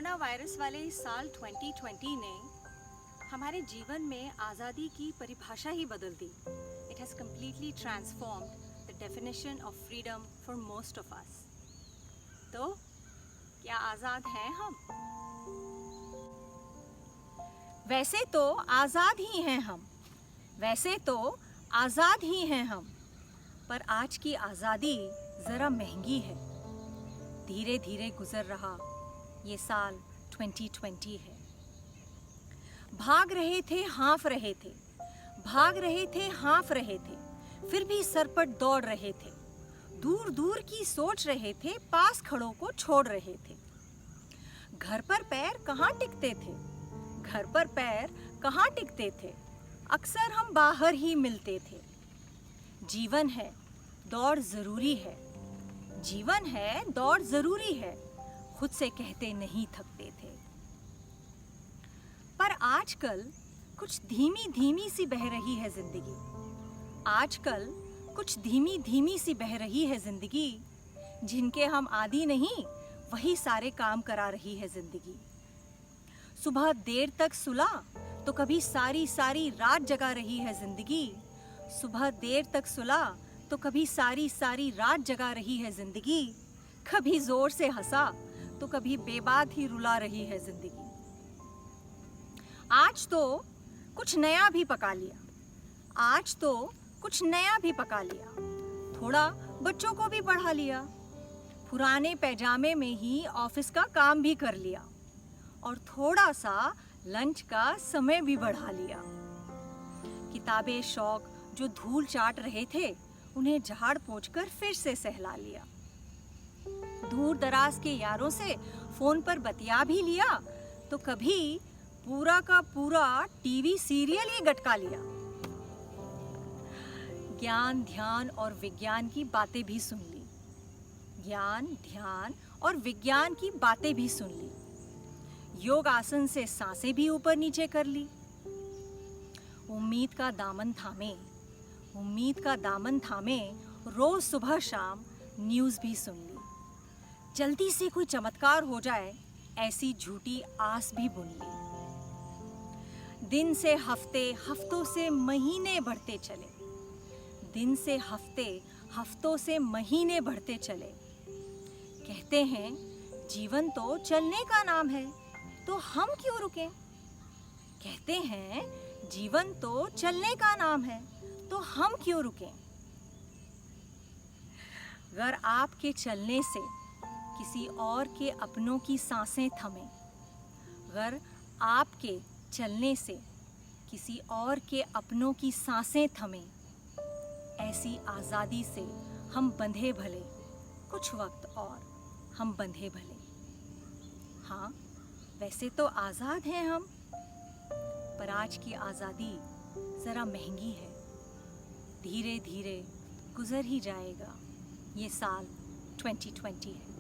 Corona virus वाले इस साल 2020 ने हमारे जीवन में आज़ादी की परिभाषा ही बदल दी। It has completely transformed the definition of freedom for most of us. तो क्या आज़ाद हैं हम? वैसे तो आज़ाद ही हैं हम, वैसे तो आज़ाद ही हैं हम, पर आज की आज़ादी ज़रा महंगी है। धीरे धीरे गुजर रहा ये साल 2020 है। भाग रहे थे, हाँफ रहे थे, भाग रहे थे, हाँफ रहे थे, फिर भी सरपट दौड़ रहे थे। दूर दूर की सोच रहे थे, पास खड़ों को छोड़ रहे थे। घर पर पैर कहाँ टिकते थे, घर पर पैर कहाँ टिकते थे, अक्सर हम बाहर ही मिलते थे। जीवन है, दौड़ जरूरी है, जीवन है, दौड़ जरूरी है, खुद से कहते नहीं थकते थे। पर आजकल कुछ धीमी धीमी सी बह रही है जिंदगी, आजकल कुछ धीमी धीमी सी बह रही है जिंदगी। जिनके हम आदी नहीं वही सारे काम करा रही है जिंदगी। सुबह देर तक सुला तो कभी सारी सारी रात जगा रही है जिंदगी। सुबह देर तक सुला तो कभी सारी सारी रात जगा रही है जिंदगी। कभी जोर से हंसा तो कभी बेबाद ही रुला रही है जिंदगी। आज तो कुछ नया भी पका लिया, आज तो कुछ नया भी पका लिया, थोड़ा बच्चों को भी पढ़ा लिया, पुराने पैजामे में ही ऑफिस का काम भी कर लिया और थोड़ा सा लंच का समय भी बढ़ा लिया। किताबें शौक जो धूल चाट रहे थे उन्हें झाड़ पोंछ कर फिर से सहला लिया। दूर दराज के यारों से फोन पर बतिया भी लिया तो कभी पूरा का पूरा टीवी सीरियल ही गटका लिया। ज्ञान ध्यान और विज्ञान की बातें भी सुन ली, ज्ञान ध्यान और विज्ञान की बातें भी सुन ली। योग आसन से सांसें भी ऊपर नीचे कर ली। उम्मीद का दामन थामे, उम्मीद का दामन थामे, रोज सुबह शाम न्यूज़ भी सुन ली। जल्दी से कोई चमत्कार हो जाए ऐसी झूठी आस भी बुन ली। दिन से हफ्ते, हफ्तों से महीने बढ़ते चले, दिन से हफ्ते, हफ्तों से महीने बढ़ते चले। कहते हैं जीवन तो चलने का नाम है, तो हम क्यों रुकें? कहते हैं जीवन तो चलने का नाम है, तो हम क्यों रुकें? अगर आपके चलने से किसी और के अपनों की सांसें थमें, अगर आपके चलने से किसी और के अपनों की सांसें थमें, ऐसी आज़ादी से हम बंधे भले, कुछ वक्त और हम बंधे भले। हाँ, वैसे तो आज़ाद हैं हम, पर आज की आज़ादी ज़रा महंगी है। धीरे धीरे गुजर ही जाएगा ये साल 2020 है।